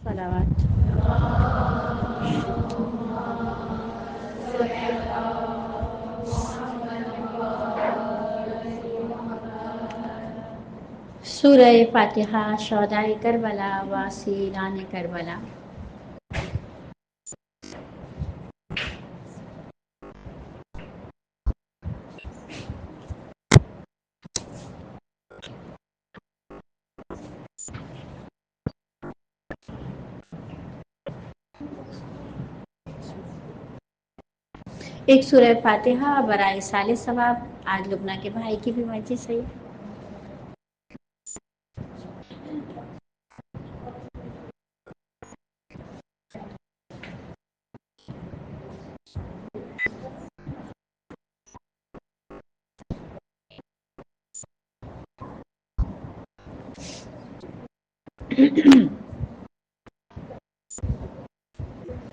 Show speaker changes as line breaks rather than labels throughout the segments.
صلوات. سورہ فاتحہ شہدائے کربلا و اسیران کربلا. ایک سورہ فاتحہ برائے سال ثواب. آج لبنہ کے بھائی کی بھی مرضی صحیح.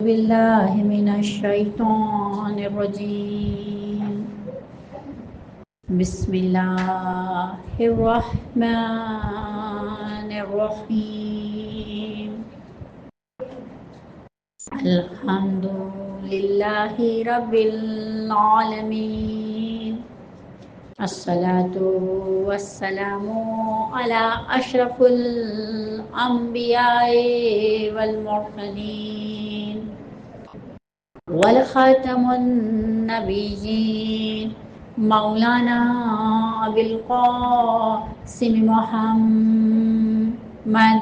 باللہ من الشیطان الرجیم. بسم اللہ الرحمن الرحیم. الحمد للہ رب العالمین. الصلاة والسلام علی اشرف الانبیاء والمرسلین والخاتم النبیین مولانا ابی القاسم محمد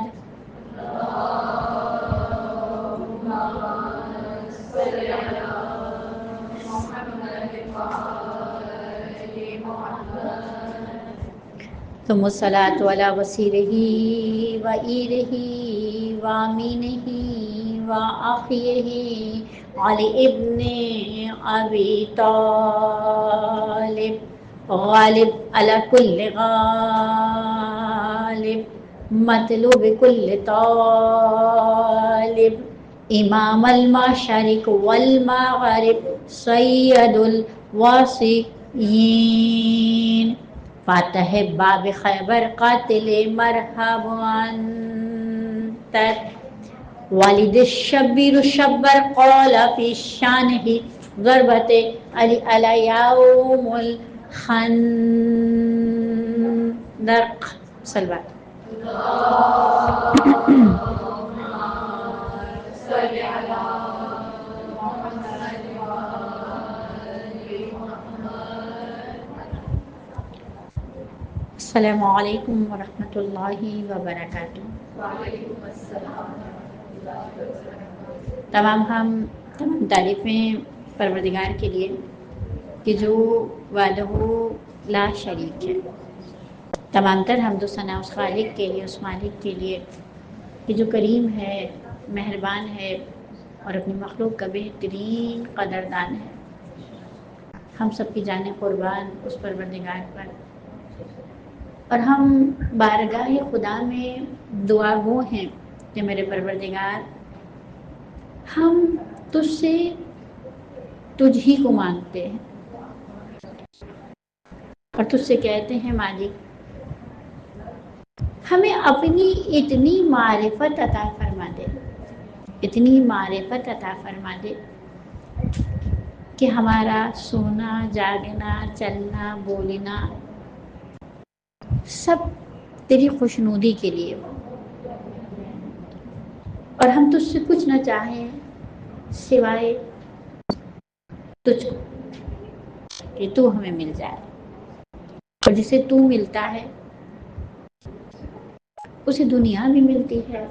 ثم الصلاة على وسيله وإيره وأمينه وأخيه علي ابن أبي طالب غالب على كل غالب مطلوب كل طالب إمام المشارق والمغارب سيد الواسطين فاتح باب خیبر قاتل مرحب انتر والد الشبیر الشبر قال فی شانہ ضربت علی علی یوم الخندق. صلوات. السلام علیکم ورحمۃ اللہ وبرکاتہ. تمام تعریفیں پروردگار کے لیے کہ جو وحدہ لا شریک ہے. تمام تر حمد و ثنا اس خالق کے لیے، اس مالک کے لیے کہ جو کریم ہے، مہربان ہے اور اپنی مخلوق کا بہترین قدردان ہے. ہم سب کی جانیں قربان اس پروردگار پر، اور ہم بارگاہ خدا میں دعا گو ہیں کہ میرے پروردگار ہم تجھ سے تجھ ہی کو مانگتے ہیں اور تجھ سے کہتے ہیں مالک ہمیں اپنی اتنی معرفت عطا فرما دے، اتنی معرفت عطا فرما دے کہ ہمارا سونا جاگنا چلنا بولنا سب تیری خوشنودی کے لیے ہو، اور ہم تجھ سے کچھ نہ چاہیں سوائے تجھ کو کہ تو ہمیں مل جائے. اور جسے تو ملتا ہے اسے دنیا بھی ملتی ہے،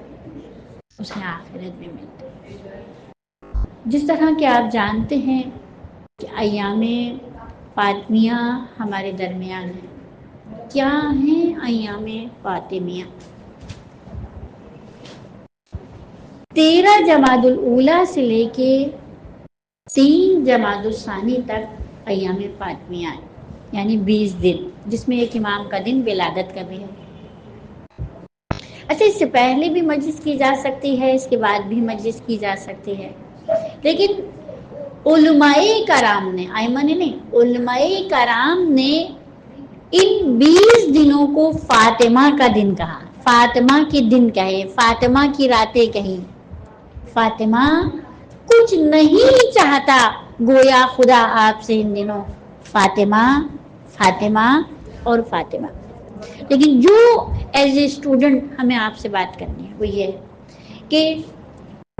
اسے آخرت بھی ملتی ہے. جس طرح کہ آپ جانتے ہیں کہ ایام فاطمیہ ہمارے درمیان ہیں. کیا ہیں ایام فاطمیہ؟ 13 جمادی الاولیٰ سے لے کے 3 جمادی الثانی تک ایام فاطمیہ ہیں، یعنی 20 دن، جس میں ایک امام کا دن ولادت کا بھی ہے. اچھا، اس سے پہلے بھی مجلس کی جا سکتی ہے، اس کے بعد بھی مجلس کی جا سکتی ہے، لیکن علماء کرام نے، ائمہ نے نہیں، علماء کرام نے ان 20 دنوں کو فاطمہ کا دن کہا. فاطمہ کے دن کہے، فاطمہ کی راتیں کہیں، فاطمہ کچھ نہیں چاہتا گویا خدا آپ سے ان دنوں، فاطمہ فاطمہ اور فاطمہ. لیکن جو ایز اے اسٹوڈنٹ ہمیں آپ سے بات کرنی ہے وہ یہ ہے کہ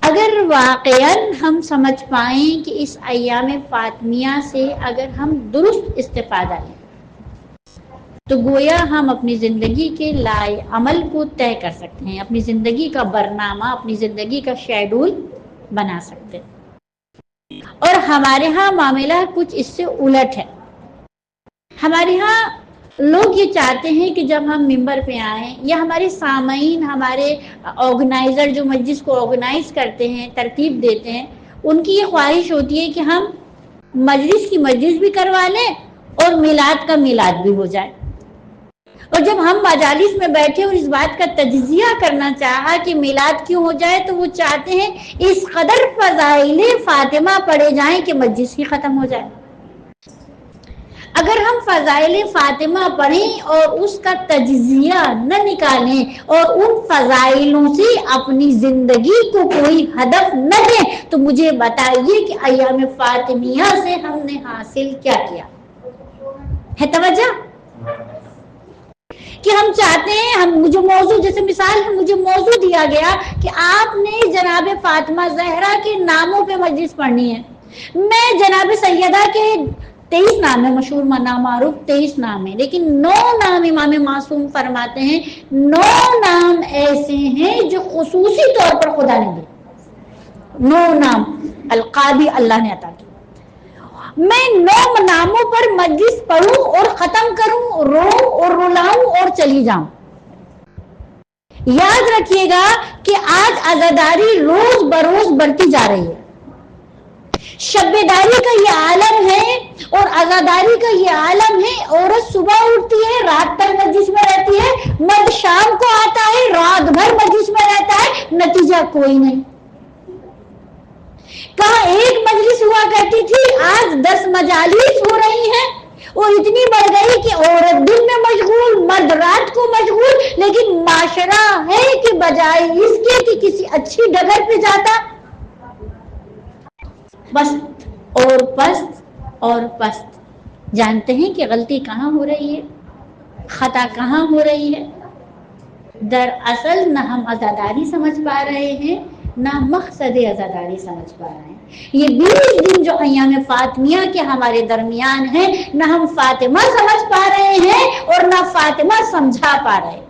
اگر واقعاً ہم سمجھ پائیں کہ اس ایام فاطمیہ سے اگر ہم درست استفادہ لیں تو گویا ہم اپنی زندگی کے لائے عمل کو طے کر سکتے ہیں، اپنی زندگی کا برنامہ، اپنی زندگی کا شیڈول بنا سکتے ہیں. اور ہمارے ہاں معاملہ کچھ اس سے الٹ ہے. ہمارے ہاں لوگ یہ چاہتے ہیں کہ جب ہم ممبر پہ آئیں یا ہمارے سامعین، ہمارے آرگنائزر جو مجلس کو آرگنائز کرتے ہیں، ترتیب دیتے ہیں، ان کی یہ خواہش ہوتی ہے کہ ہم مجلس کی مجلس بھی کروا لیں اور میلاد کا میلاد بھی ہو جائے. اور جب ہم مجالس میں بیٹھے اور اس بات کا تجزیہ کرنا چاہا کہ میلاد کیوں ہو جائے تو وہ چاہتے ہیں اس قدر فضائل فاطمہ پڑھے جائیں کہ مجلس ہی ختم ہو جائے. اگر ہم فضائل فاطمہ پڑھیں اور اس کا تجزیہ نہ نکالیں اور ان فضائلوں سے اپنی زندگی کو کوئی ہدف نہ دیں تو مجھے بتائیے کہ ایام فاطمیہ سے ہم نے حاصل کیا کیا ہے. توجہ کہ ہم چاہتے ہیں، ہم مجھے موضوع، جیسے مثال ہے مجھے موضوع دیا گیا کہ آپ نے جناب فاطمہ زہرا کے ناموں پہ مجلس پڑھنی ہے. میں جناب سیدہ کے 23 نام ہے، مشہور نامعروف 23 نام ہے، لیکن 9 نام امام معصوم فرماتے ہیں 9 نام ایسے ہیں جو خصوصی طور پر خدا نے دیے. 9 نام القابی اللہ نے عطا کی. میں 9 ناموں پر مجلس پڑھوں اور ختم کروں، رو اور رلاؤں اور چلی جاؤں. یاد رکھیے گا کہ آج عزاداری روز بروز بڑھتی جا رہی ہے. شب داری کا یہ عالم ہے اور عزاداری کا یہ عالم ہے. عورت صبح اٹھتی ہے، رات تک مجلس میں رہتی ہے، مرد شام کو آتا ہے، رات بھر مجلس میں رہتا ہے، نتیجہ کوئی نہیں. کہاں ایک مجلس ہوا کرتی تھی، آج 10 مجالس ہو رہی ہیں اور اتنی بڑھ گئی کہ عورت دن میں مشغول، مرد رات کو مشغول. لیکن معاشرہ ہے کہ بجائے اس کے کہ کسی اچھی ڈگر پہ جاتا، پست اور پست اور پست. جانتے ہیں کہ غلطی کہاں ہو رہی ہے، خطا کہاں ہو رہی ہے؟ دراصل نہ ہم عزاداری سمجھ پا رہے ہیں، نہ مقصد عزاداری سمجھ پا رہے ہیں. یہ 20 دن جو ایام فاطمیہ کے ہمارے درمیان ہیں، نہ ہم فاطمہ سمجھ پا رہے ہیں اور نہ فاطمہ سمجھا پا رہے ہیں.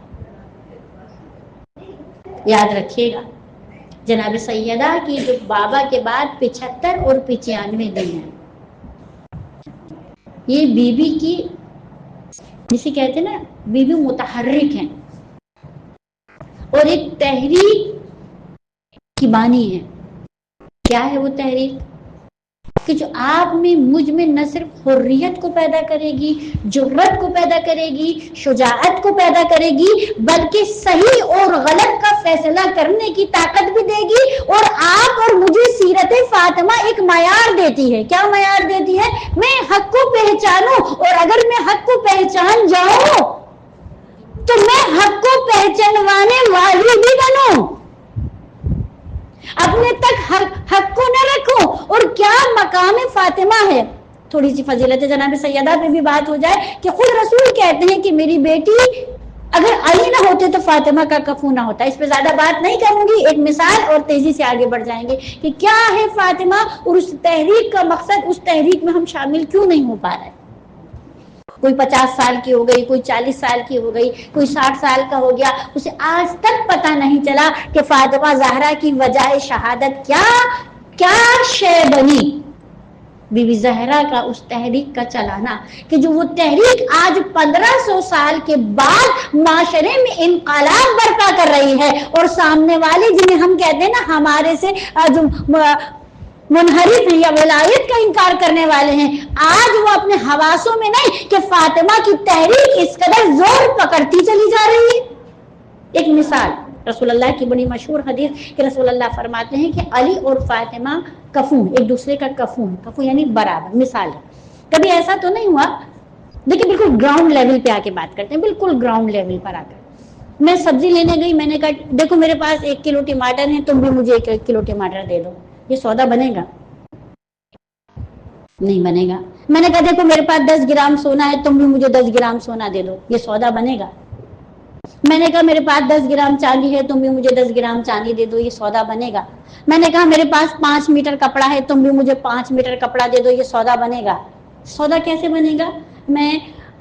یاد رکھیے گا جناب سیدہ کی جو بابا کے بعد 75 اور 95 دن ہیں، یہ بی بی کی، جسے کہتے ہیں نا بی بی متحرک ہیں اور ایک تحریک کی بانی ہے. کیا ہے وہ تحریک؟ کہ جو آپ میں مجھ میں نہ صرف حریت کو پیدا کرے گی، جرأت کو پیدا کرے گی، شجاعت کو پیدا کرے گی، بلکہ صحیح اور غلط کا فیصلہ کرنے کی طاقت بھی دے گی. اور آپ اور مجھے سیرت فاطمہ ایک معیار دیتی ہے. کیا معیار دیتی ہے؟ میں حق کو پہچانوں، اور اگر میں حق کو پہچان جاؤں تو میں حق کو پہچانوانے والی بھی بنوں، اپنے تک حق کو نہ رکھوں. اور کیا مقام فاطمہ ہے. تھوڑی سی فضیلت جناب سیدہ پہ بھی بات ہو جائے کہ خود رسول کہتے ہیں کہ میری بیٹی اگر علی نہ ہوتے تو فاطمہ کا کفو نہ ہوتا. اس پہ زیادہ بات نہیں کروں گی، ایک مثال اور تیزی سے آگے بڑھ جائیں گے کہ کیا ہے فاطمہ اور اس تحریک کا مقصد. اس تحریک میں ہم شامل کیوں نہیں ہو پا رہے؟ کوئی 50 سال کی ہو گئی، کوئی 40 سال کی ہو گئی، کوئی 60 سال کا ہو گیا، اسے آج تک پتہ نہیں چلا کہ فاطمہ زہرا کی وجہ شہادت کیا شے بنی. بی بی زہرا کا اس تحریک کا چلانا کہ جو وہ تحریک آج 1500 سال کے بعد معاشرے میں انقلاب برپا کر رہی ہے. اور سامنے والے جنہیں ہم کہتے ہیں نا ہمارے سے جو منحرف ہیں یا ولایت کا انکار کرنے والے ہیں، آج وہ اپنے حواسوں میں نہیں کہ فاطمہ کی تحریک اس قدر زور پکڑتی چلی جا رہی ہے. ایک مثال رسول اللہ کی بڑی مشہور حدیث کہ رسول اللہ فرماتے ہیں کہ علی اور فاطمہ کفو، ایک دوسرے کا کفو یعنی برابر. مثال ہے، کبھی ایسا تو نہیں ہوا، دیکھیں بالکل گراؤنڈ لیول پہ آ کے بات کرتے ہیں، بالکل گراؤنڈ لیول پر آ کر میں سبزی لینے گئی, میں نے کہا دیکھو میرے پاس 1 کلو ٹماٹر ہیں, تم بھی مجھے 1 کلو ٹماٹر دے دو. یہ سودا بنے گا؟ نہیں بنے گا. میں نے کہا دیکھو میرے پاس 10 گرام سونا ہے, تم بھی مجھے 10 گرام سونا دے دو. یہ سودا بنے گا؟ میں نے کہا میرے پاس 10 گرام چاندی ہے, تم بھی مجھے 10 گرام چاندی دے دو. یہ سودا بنے گا؟ میں نے کہا میرے پاس 5 میٹر کپڑا ہے, تم بھی مجھے 5 میٹر کپڑا دے دو. یہ سودا بنے گا؟ سودا کیسے بنے گا؟ میں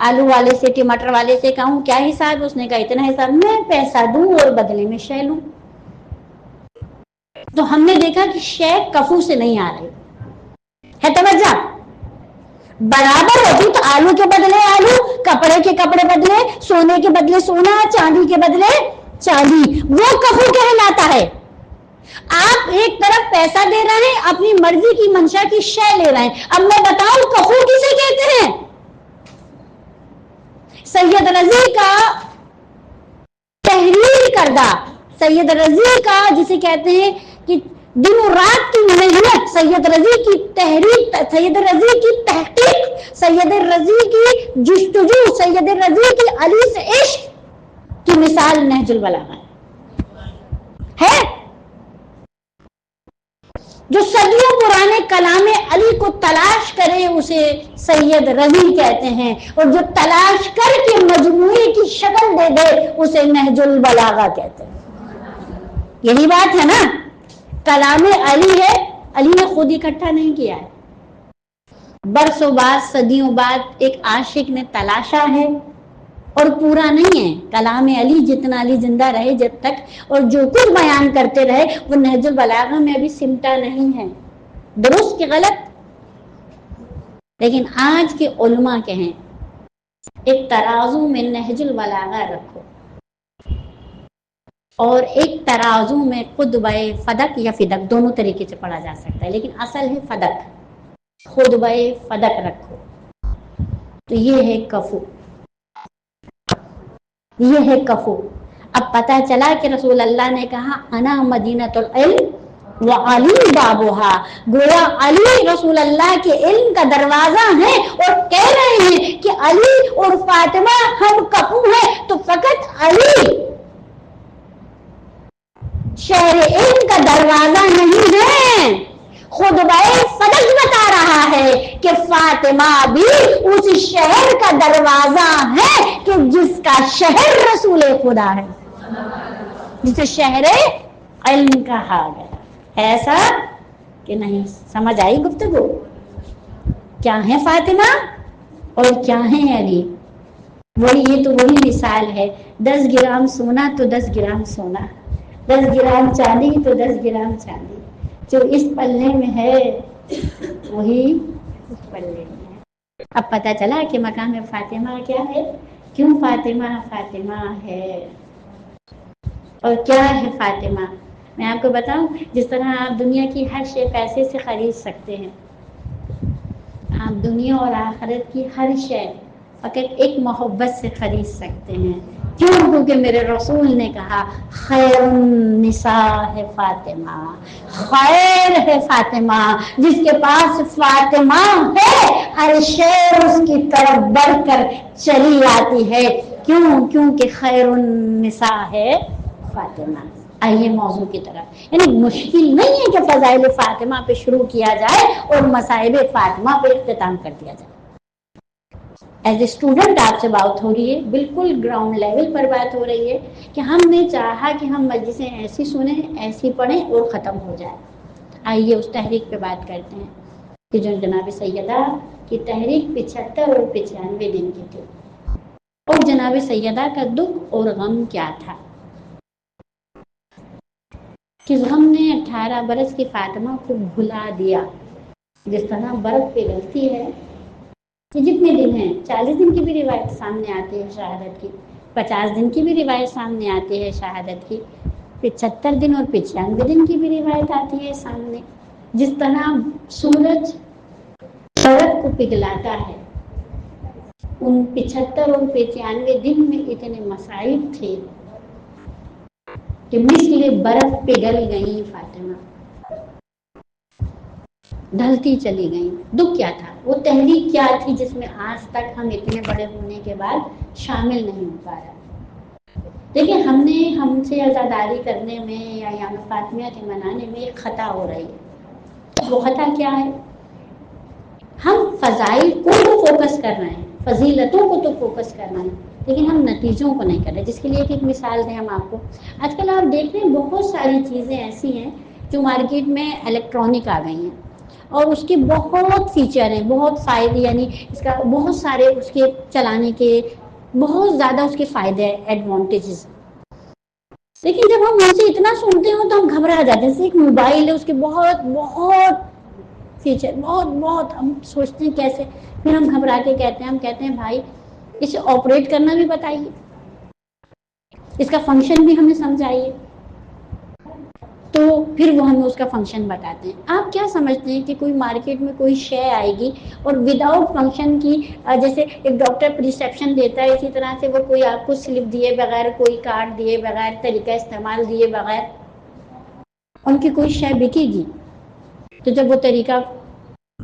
آلو والے سے, ٹماٹر والے سے کہوں کیا حساب؟ اس نے کہا اتنا حساب. میں پیسہ دوں اور بدلے میں شے لوں. تو ہم نے دیکھا کہ شے کفو سے نہیں آ رہی ہے. توجہ برابر ہوتی تو آلو کے بدلے آلو, کپڑے کے کپڑے بدلے, سونے کے بدلے سونا, چاندی کے بدلے چاندی, وہ کفو کہلاتا ہے. آپ ایک طرف پیسہ دے رہے ہیں, اپنی مرضی کی منشا کی شے لے رہے ہیں. اب میں بتاؤں کفو کسے کہتے ہیں؟ سید رضی کا تحریر کردہ, سید رضی کا جسے کہتے ہیں کہ دن و رات کی محنت, سید رضی کی تحریر, سید رضی کی تحقیق, سید رضی کی جستجو, سید رضی کی علی سے عشق کی مثال نہج البلاغہ ہے. جو صدیوں پرانے کلام علی کو تلاش کرے اسے سید رضی کہتے ہیں, اور جو تلاش کر کے مجموعے کی شکل دے دے اسے نہج البلاغہ کہتے ہیں. یہی بات ہے نا, کلام علی ہے, علی نے خود اکٹھا نہیں کیا ہے, برسوں بعد صدیوں بعد ایک عاشق نے تلاشا ہے, اور پورا نہیں ہے. کلام علی جتنا علی زندہ رہے جب تک, اور جو کچھ بیان کرتے رہے وہ نہج البلاغہ میں ابھی سمٹا نہیں ہے. درست کہ غلط؟ لیکن آج کے علماء کہیں ایک ترازو میں نہج البلاغہ رکھو, اور ایک ترازو میں خطبہ فدق یا فدق, دونوں طریقے سے پڑھا جا سکتا ہے, لیکن اصل ہے فدق, خطبہ فدق رکھو. تو یہ ہے کفو, یہ ہے کفو. اب پتہ چلا کہ رسول اللہ نے کہا انا مدینۃ العلم وعلی بابھا, گویا علی رسول اللہ کے علم کا دروازہ ہے, اور کہہ رہے ہیں کہ علی اور فاطمہ ہم کفو ہیں. تو فقط علی شہر علم کا دروازہ نہیں ہے, خطبہ فدق بتا رہا ہے کہ فاطمہ بھی اس شہر کا دروازہ ہے کہ جس کا شہر رسول خدا ہے, جسے شہر علم کہا گیا. ایسا کہ نہیں سمجھ آئی گفتگو؟ کیا ہے فاطمہ اور کیا ہے علی؟ وہی, یہ تو وہی مثال ہے. 10 گرام سونا تو 10 گرام سونا, 10 گرام چاندی تو 10 گرام چاندی. جو اس پلے میں ہے وہی اس پلے میں ہے. اب پتہ چلا کہ مقام فاطمہ کیا ہے, کیوں فاطمہ فاطمہ ہے, اور کیا ہے فاطمہ. میں آپ کو بتاؤں, جس طرح آپ دنیا کی ہر شے پیسے سے خرید سکتے ہیں, آپ دنیا اور آخرت کی ہر شے فقط ایک محبت سے خرید سکتے ہیں. کیوں؟ کیونکہ میرے رسول نے کہا خیر النساء ہے فاطمہ, خیر ہے فاطمہ, جس کے پاس فاطمہ ہے ہر شے اس کی طرف بڑھ کر چلی آتی ہے. کیوں؟ کیونکہ خیر النساء ہے فاطمہ. آئیے موضوع کی طرف. یعنی مشکل نہیں ہے کہ فضائل فاطمہ پہ شروع کیا جائے اور مصائب فاطمہ پہ اختتام کر دیا جائے. ایز اے اسٹوڈنٹ آپ سے بات ہو رہی ہے, بالکل گراؤنڈ لیول پر بات ہو رہی ہے, کہ ہم نے چاہا کہ ہم مجلسیں ایسی سنیں, ایسی پڑھیں اور ختم ہو جائے. آئیے اس تحریک پہ بات کرتے ہیں کہ جو جناب سیدہ کی تحریک 75 اور 95 دن کی تھی, اور جناب سیدہ کا دکھ اور غم کیا تھا. کس غم نے 18 برس کی فاطمہ کو بھلا دیا. جس طرح برف پگھلتی ہے, کہ جتنے دن ہیں, 40 دن کی بھی روایت سامنے آتی ہے شہادت کی, 50 دن کی بھی روایت سامنے آتی ہے شہادت کی, 75 دن اور 95 دن کی بھی روایت آتی ہے سامنے. جس طرح سورج برف کو پگھلاتا ہے, ان 75 اور 95 دن میں اتنے مصائب تھے کہ مثل برف پگھل گئی فاطمہ, ڈھلتی چلی گئی. دکھ کیا تھا, وہ تحریک کیا تھی جس میں آج تک ہم اتنے بڑے ہونے کے بعد شامل نہیں ہو پا رہا. دیکھیں ہم سے عزاداری کرنے میں یا ایام فاطمیہ کے منانے میں ایک خطا ہو رہی ہے. وہ خطا کیا ہے؟ ہم فضائل کو تو فوکس کر رہے ہیں، فضیلتوں کو تو فوکس کر رہے ہیں، لیکن ہم نتیجوں کو نہیں کر رہے. جس کے لیے ایک مثال دیں ہم آپ کو. آج کل آپ دیکھ رہے ہیں بہت ساری چیزیں ایسی ہیں جو مارکیٹ میں الیکٹرانک آ گئی ہیں اور اس کے بہت فیچر ہیں، بہت فائدے، یعنی اس کا بہت سارے اس کے چلانے کے بہت زیادہ اس کے فائدے ہیں، ایڈوانٹیجز. لیکن جب ہم ان سے اتنا سنتے ہو تو ہم گھبرا جاتے ہیں. جیسے ایک موبائل ہے، اس کے بہت بہت فیچر، بہت ہم سوچتے ہیں کیسے، پھر ہم گھبرا کے کہتے ہیں بھائی اسے آپریٹ کرنا بھی بتائیے، اس کا فنکشن بھی ہمیں سمجھائیے. تو پھر وہ ہمیں اس کا فنکشن بتاتے ہیں. آپ کیا سمجھتے ہیں کہ کوئی مارکیٹ میں کوئی شے آئے گی اور وداؤٹ فنکشن کی، جیسے ایک ڈاکٹر پرسکرپشن دیتا ہے اسی طرح سے وہ کوئی آپ کو سلپ دیے بغیر، کوئی کارڈ دیے بغیر، طریقہ استعمال دیے بغیر ان کی کوئی شے بکے گی؟ تو جب وہ طریقہ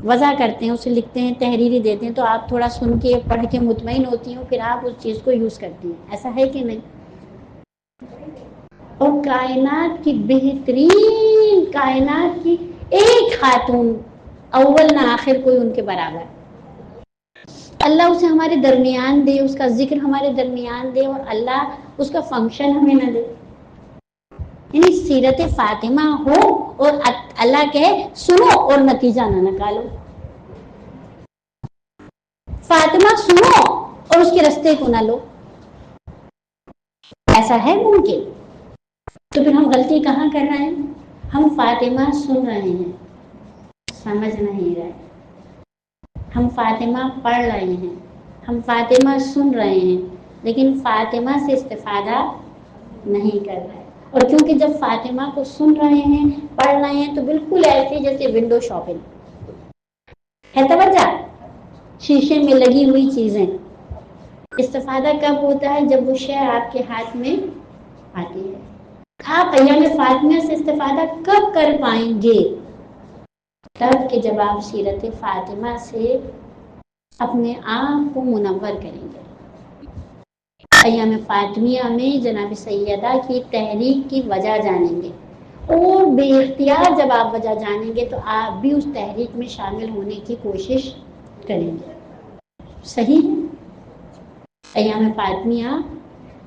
وضع کرتے ہیں، اسے لکھتے ہیں، تحریری دیتے ہیں، تو آپ تھوڑا سن کے پڑھ کے مطمئن ہوتی ہوں، پھر آپ اس چیز کو یوز کرتی ہیں. ایسا ہے کہ نہیں؟ اور کائنات کی بہترین، کائنات کی ایک خاتون، اول نہ آخر کوئی ان کے برابر، اللہ اسے ہمارے درمیان دے، اس کا ذکر ہمارے درمیان دے، اور اللہ اس کا فنکشن ہمیں نہ دے. یعنی سیرت فاطمہ ہو اور اللہ کہے سنو اور نتیجہ نہ نکالو. فاطمہ سنو اور اس کے رستے کو نہ لو. ایسا ہے ممکن؟ تو پھر ہم غلطی کہاں کر رہے ہیں؟ ہم فاطمہ سن رہے ہیں، سمجھ نہیں رہے. ہم فاطمہ پڑھ رہے ہیں، ہم فاطمہ سن رہے ہیں، لیکن فاطمہ سے استفادہ نہیں کر رہے. اور کیونکہ جب فاطمہ کو سن رہے ہیں، پڑھ رہے ہیں، تو بالکل ایسے جیسے ونڈو شاپنگ ہے. توجہ، شیشے میں لگی ہوئی چیزیں. استفادہ کب ہوتا ہے؟ جب وہ شے آپ کے ہاتھ میں آتی ہے. آپ ایام فاطمیہ سے استفادہ کب کر پائیں گے؟ تب کہ جب آپ سیرت فاطمہ سے اپنے آپ کو منور کریں گے. ایام فاطمیہ میں جناب سیدہ کی تحریک کی وجہ جانیں گے، اور بے اختیار جب آپ وجہ جانیں گے تو آپ بھی اس تحریک میں شامل ہونے کی کوشش کریں گے. صحیح ہے؟ ایام فاطمیہ،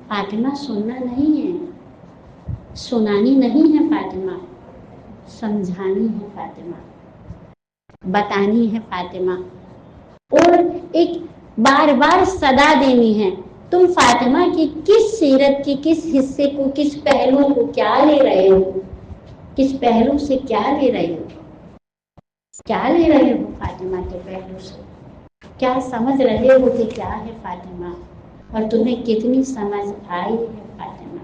فاطمہ سننا نہیں ہے، سنانی نہیں ہے، فاطمہ سمجھانی ہے، فاطمہ بتانی ہے، فاطمہ اور ایک بار بار صدا دینی ہے. تم فاطمہ کی کس سیرت کی کس حصے کو، کس پہلو کو کیا لے رہے ہو، کس پہلو سے کیا لے رہے ہو، کیا لے رہے ہو فاطمہ کے پہلو سے، کیا سمجھ رہے ہو کہ کیا ہے فاطمہ، اور تمہیں کتنی سمجھ آئی ہے فاطمہ.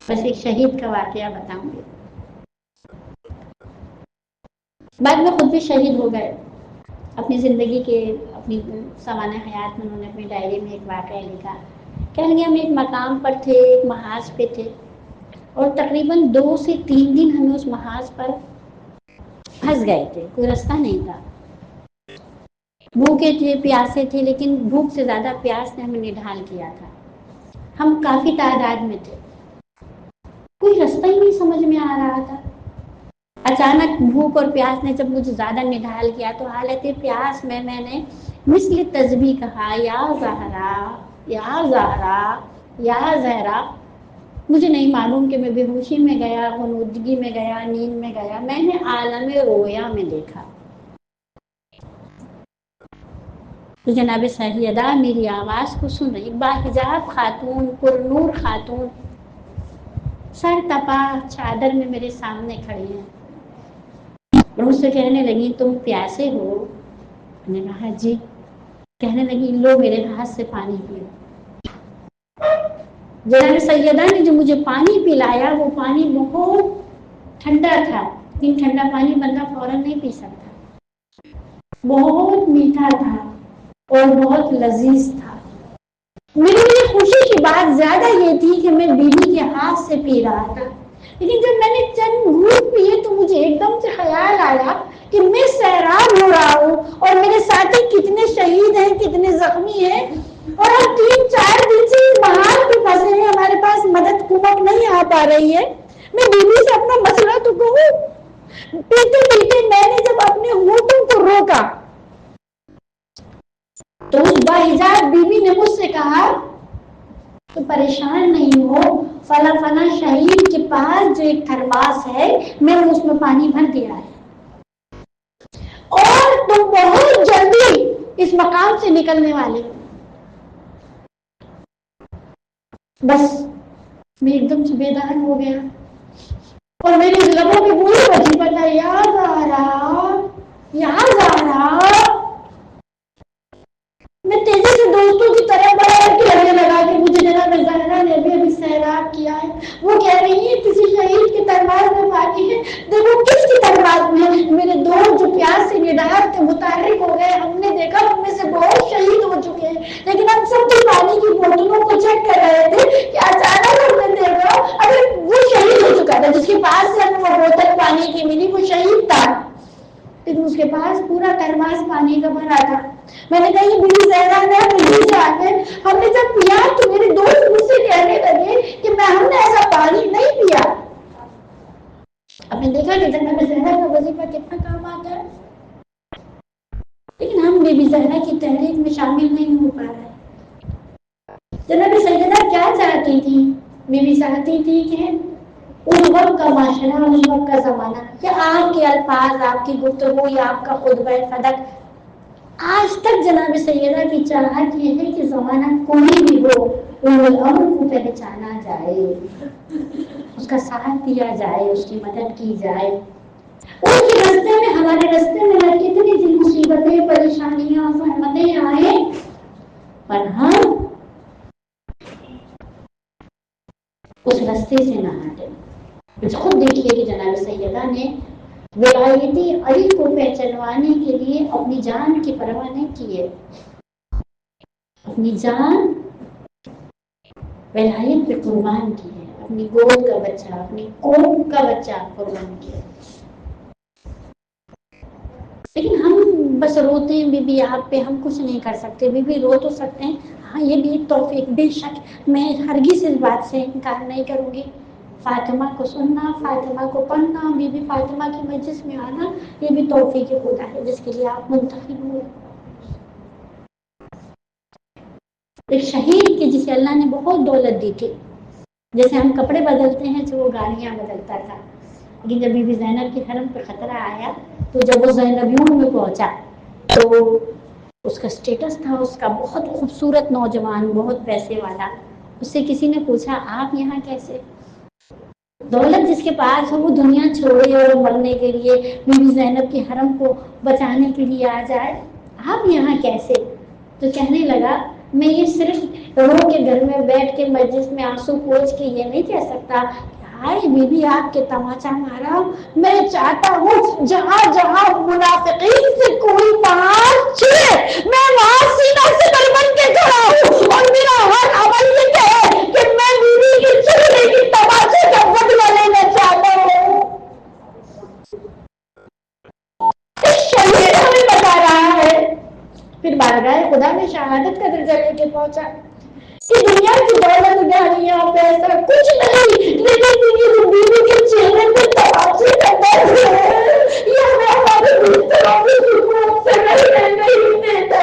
بس ایک شہید کا واقعہ بتاؤں گی. بعد میں خود بھی شہید ہو گئے. اپنی زندگی کے، اپنی سوانح حیات میں انہوں نے اپنی ڈائری میں ایک واقعہ لکھا. کہنے لگے ہم ایک مقام پر تھے، ایک محاذ پہ تھے، اور تقریباً 2 سے 3 دن ہمیں اس محاذ پر پھنس گئے تھے، کوئی رستہ نہیں تھا. بھوکے تھے، پیاسے تھے، لیکن بھوک سے زیادہ پیاس نے ہمیں نڈھال کیا تھا. ہم کافی تعداد میں تھے، کوئی رستہ ہی نہیں سمجھ میں آ رہا تھا. اچانک بھوک اور پیاس نے جب مجھے زیادہ نڈھال کیا تو حالت پیاس میں نے مثل تسبیح کہا، یا زہرا، یا زہرا، یا زہرا. مجھے نہیں معلوم کہ میں بے ہوشی میں گیا، غنودگی میں گیا، نیند میں گیا. میں نے عالم رویا میں دیکھا تو جناب سیدہ میری آواز کو سن رہی، باحجاب خاتون، پر نور خاتون، سر تپا چادر میں میرے سامنے کھڑی ہیں. اور مجھ سے کہنے لگی تم پیاسے ہو؟ میں نے کہا جی. کہنے لگی لو میرے ہاتھ سے پانی پیو. جناب سیدہ نے جو مجھے پانی پلایا وہ پانی بہت ٹھنڈا تھا، لیکن ٹھنڈا پانی بندہ فوراً نہیں پی سکتا. بہت میٹھا تھا اور بہت لذیذ تھا. میرے لیے خوشی کی بات زیادہ یہ تھی کہ میں بیوی کے ہاتھ سے پی رہا تھا. لیکن جب میں نے چند گھونٹ پیے تو مجھے ایک دم سے خیال آیا کہ میں سیراب ہو رہا ہوں اور میرے ساتھی کتنے شہید ہیں، کتنے زخمی ہیں، اور ہم 3-4 دن سے اس محال پہ پھنسے
پیاسے ہیں, ہمارے پاس مدد کمک نہیں آ پا رہی ہے, میں بیوی سے اپنا مسئلہ تو کہوں. پیتے پیتے میں نے جب اپنے ہونٹوں کو روکا تو اس باحجاب بیوی نے مجھ سے کہا تو پریشان نہیں ہو, فلاں فلاں شہید کے پاس جو ایک تھرماس ہے میں نے اس میں پانی بھر دیا ہے, اور تم بہت جلدی اس مقام سے نکلنے والے. بس میں ایک دم سے بیدار ہو گیا اور میری لبوں کی پوری بچی پتا یاد آ رہا, یاد آ رہا. میں تیزی سے دوستوں کی طرح بڑھ کے لگنے لگا کہ مجھے جناب زہرا نے بھی ابھی سیراب کیا ہے. وہ کہہ رہی ہے کسی شہید کی تلوار میں پانی ہے. دیکھو کس کی تلوار میں. میرے دوست جو پیاس سے نڈار تھے متحرک ہو گئے, ہم نے دیکھا ہم میں سے بہت شہید ہو چکے ہیں, لیکن ہم سب کی پانی کی بوتلوں کو چیک کر رہے تھے کہ اچانک ہم نے دیکھا اگر وہ شہید ہو چکا تھا جس کے پاس سے ہمیں وہ بوتل پانی کی ملی, وہ شہید تھا لیکن اس کے پاس پورا ترماس پانی کا بھرا تھا. میں نے کہا یہ میری زہرا نے ہم نے جب پیا تو میرے دوست مجھ سے کہنے لگے کہ ہم نے ایسا پانی نہیں پیا. اب نے دیکھا کہ جناب زہرا کا وظیفہ کتنا کام آتا ہے, لیکن ہم بی بی زہرا کی تحریک میں شامل نہیں ہو پا رہے. جناب سیدہ کیا چاہتی تھی؟ بی بی چاہتی تھی کہ اس وقت کا معاشرہ, اس وقت کا زمانہ, کہ آپ کے الفاظ, آپ کی گفتگو یا آپ کا خطبہ صدق آج تک جناب سیدہ کی چاہت یہ ہے کہ زمانہ کوئی بھی ہو الامر کو پہچانا جائے, اس کا ساتھ دیا جائے, اس کی مدد کی جائے. ان کے راستے میں, ہمارے راستے میں نہ کتنی سی مصیبتیں, پریشانیاں, زحمتیں آئے, پر ہم اس راستے سے نہ ہٹے. خود دیکھیے کہ جناب سیدہ نے ولایتی علی کو پہچانوانے کے لیے اپنی جان کی پرواہ نہیں کی ہے, اپنی جان ولایت پہ قربان کی ہے, اپنی گود کا بچہ, اپنی قوم کا بچہ قربان کیا. لیکن ہم بس روتے ہیں, بی بی آپ پہ ہم کچھ نہیں کر سکتے. بی بی رو تو سکتے ہیں, ہاں یہ بھی ایک توفیق, بے شک میں ہرگز اس بات سے انکار نہیں کروں گی. فاطمہ کو سننا, فاطمہ کو پڑھنا, بی بی فاطمہ کی مجلس میں آنا, یہ بھی توفیق خدا ہے جس کے لیے آپ منتخب ہوئے. ایک شہید کی جسے اللہ نے بہت دولت دی تھی, جیسے ہم کپڑے بدلتے ہیں تو وہ گاڑیاں بدلتا تھا, لیکن جب بی بی زینب کے حرم پہ خطرہ آیا تو جب وہ زینبیوں میں پہنچا تو اس کا سٹیٹس تھا اس کا بہت خوبصورت نوجوان, بہت پیسے والا. اس سے کسی نے پوچھا آپ یہاں کیسے؟ دولت جس کے پاس ہو وہ دنیا چھوڑے اور مرنے کے لیے بی بی زینب کے حرم کو بچانے کے لیے آ جائے, آپ یہاں کیسے؟ تو کہنے لگا میں یہ صرف رو کے گھر میں بیٹھ کے مجلس میں آنسو پوچھ کے یہ نہیں کہہ سکتا ہائے بی بی آپ کے تماچا مارا. میں چاہتا ہوں جہاں جہاں منافقین سے کوئی پہاڑ چھوئے میں وہاں سینہ سے بن کے کھڑا ہوں, اور میرا ہر عمل یہ ہے کہ میں بی بی کی چہرے کی تماچے کا بدلہ لینا چاہتا ہوں. شہید ہمیں بتا رہا ہے. پھر بارگاہ خدا میں شہادت کا درجہ لے کے پہنچا کہ دنیا کی دولت گاڑیاں پیسہ کچھ نہیں, لیکن بیوی کے چہرے پہ تماچے کا درد ہے. یہ ہمیں ہمارے بستروں کی سکون سے نہیں دیتا.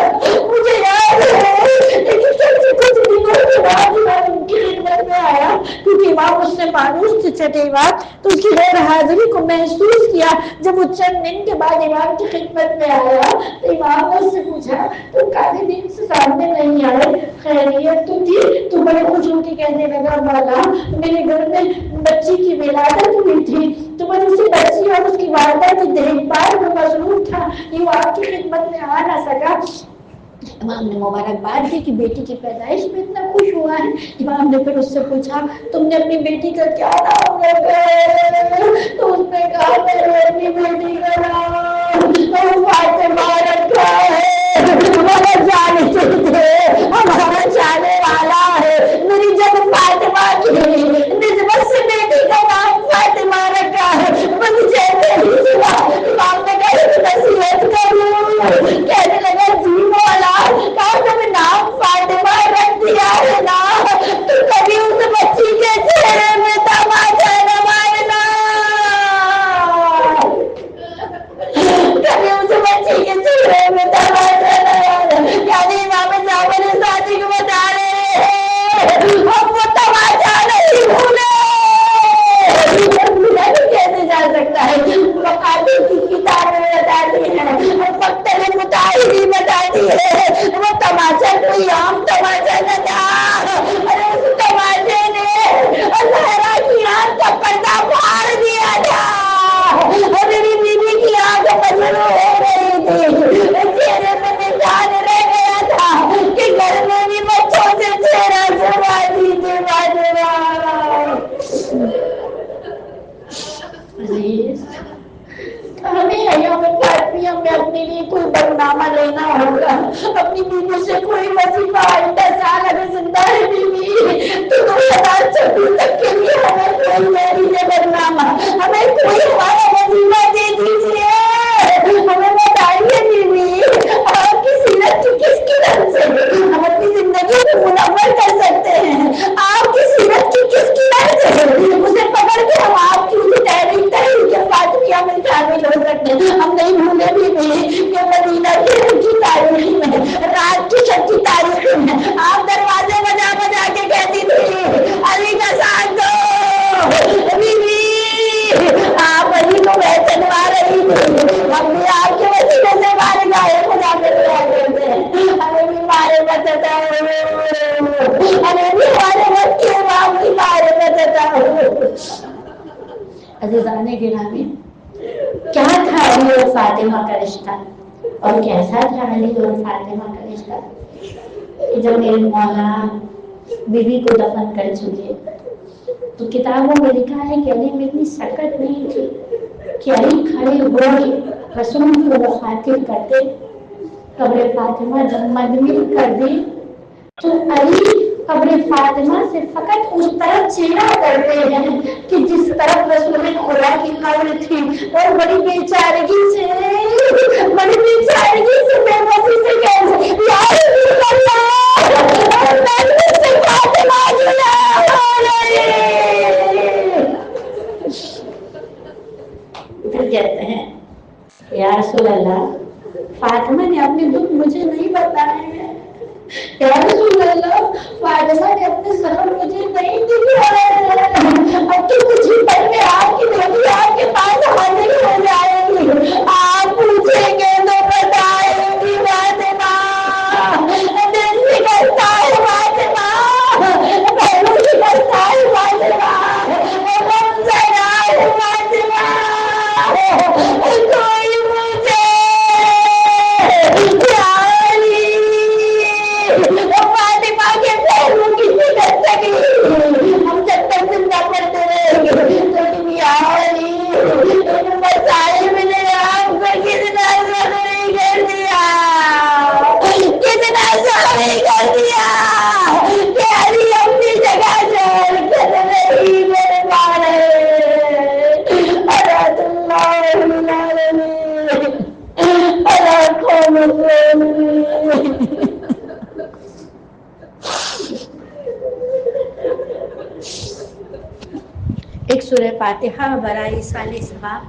مجھے یاد ہے لیکن سب سے کچھ دنوں کے بعد امام ان کی خدمت میں آیا, کیونکہ امام اس نے مانوس سے چٹے بات تو اس کی غیر حاضری کو محسوس کیا. جب وہ چند دن کے بعد امام کی خدمت میں آیا تو امام نے اس سے پوچھا تو کافی دن سے سامنے نہیں آئے, خیریت تو تھی؟ تو بڑے خوش ہو کے کہنے لگا مولا میرے گھر میں بچی کی ولادت ہوئی تھی تو میں اسی بچی اور اس کی والدہ کی دیکھ بھال میں مصروف تھا, یہ آپ کی خدمت میں آ نہ سکا. امام نے مبارکباد دی کہ بیٹی کی پیدائش میں اتنا خوش ہوا ہے. امام نے پھر اس سے پوچھا تم نے اپنی بیٹی کا کیا نام رکھا ہے؟ تو اس نے کہا میں نے اپنی بیٹی کا نام فاطمہ رکھا ہے. ہمارا جانے والا ہے, میری جب فاطمہ کی نسبت سے بیٹی کا نام فاطمہ رکھا ہے. مجھے امام نے کہا نصیحت کروں, کہنے لگا جی مولا, کہا تم نام فاطمہ رکھ دیا ہے نا تو کبھی اس ہمیں ایام فاطمیہ میں اپنے لیے کوئی برنامہ لینا ہوگا. اپنی بیوی سے کوئی وظیفہ آئندہ سال اگر زندہ ہے بیوی تو 2026 تک کے لیے ہمیں کوئی میری برنامہ، ہمیں کوئی ہمارا وظیفہ دے دیجیے. ہمیں بتائیے بیوی آپ کی سیرت کی کس قدر سے ہم اپنی زندگی کو منور کر سکتے ہیں. آپ کی سیرت کی کس قدر سے اسے پکڑ کے ہم آپ کی اسی تحریک فاطمیہ میں شامل ہو سکتے ہیں. ہم نہیں بھولے بھی کہ مدینہ کی تاریخ میں، رات کی شب کی تاریخ میں آپ دروازے بجا بجا کے کہتی تھی علی کا ساتھ دو بیوی. آپ علی کو میں چلوا رہی تھی. ہم بھی آپ کے وسیلے سے ہمارے گائے خدا میں دعا کرتے ہیں. ہمیں بھی مارے بچتا ہمیں بھی ہمارے وقت کے امام کی مارے بچتا. عزیزان گرامی، کیا تھا علی اور فاطمہ کا رشتہ اور کیسا تھا علی اور فاطمہ کا رشتہ کہ جب میرے مولا بیوی کو دفن کر چکے تو کتابوں میں لکھا ہے کہ علی میں اتنی سکت نہیں تھی کہ علی کھڑے ہوئے رسول کو مخاطب کرتے. قبر فاطمہ جب مدمن کر دی تو علی قبر فاطمہ سے فقط اس طرف چہرہ کرتے ہیں کہ جس طرف رسول خدا کی قبر تھی، اور بڑی بیچارگی سے بے بسی سے کہتے یا رسول اللہ مجلس سے فاطمہ جدا ہو رہی. پھر کہتے ہیں یا رسول اللہ فاطمہ نے اپنے دکھ مجھے نہیں بتائے ہیں. یا رسول اللہ فاطمہ نے اپنے سفر مجھے نہیں دکھائے ہیں. اب تو کچھ ہی پل میں آپ کی بیٹی آپ کے پاس حاضر ہو جائے گی. آپ پوچھیں گے تو بتائیں گی فاطمہ. دل نکلتا ہے فاطمہ، پہلو نکلتا ہے فاطمہ، منظر آئے فاطمہ. کوئی مجھے فاطمہ کے پہلو کی فکر سکی. ہم جب تک زندہ پڑتے رہیں گے تو مسائل میں نے آپ کو کتنا ضروری کر دیا، کتنا ضروری کر دیا کہ علی اپنی جگہ چھوڑ کر نہیں میرے مارے. حضرت ایک سورہ فاتحہ برائے سال ثواب.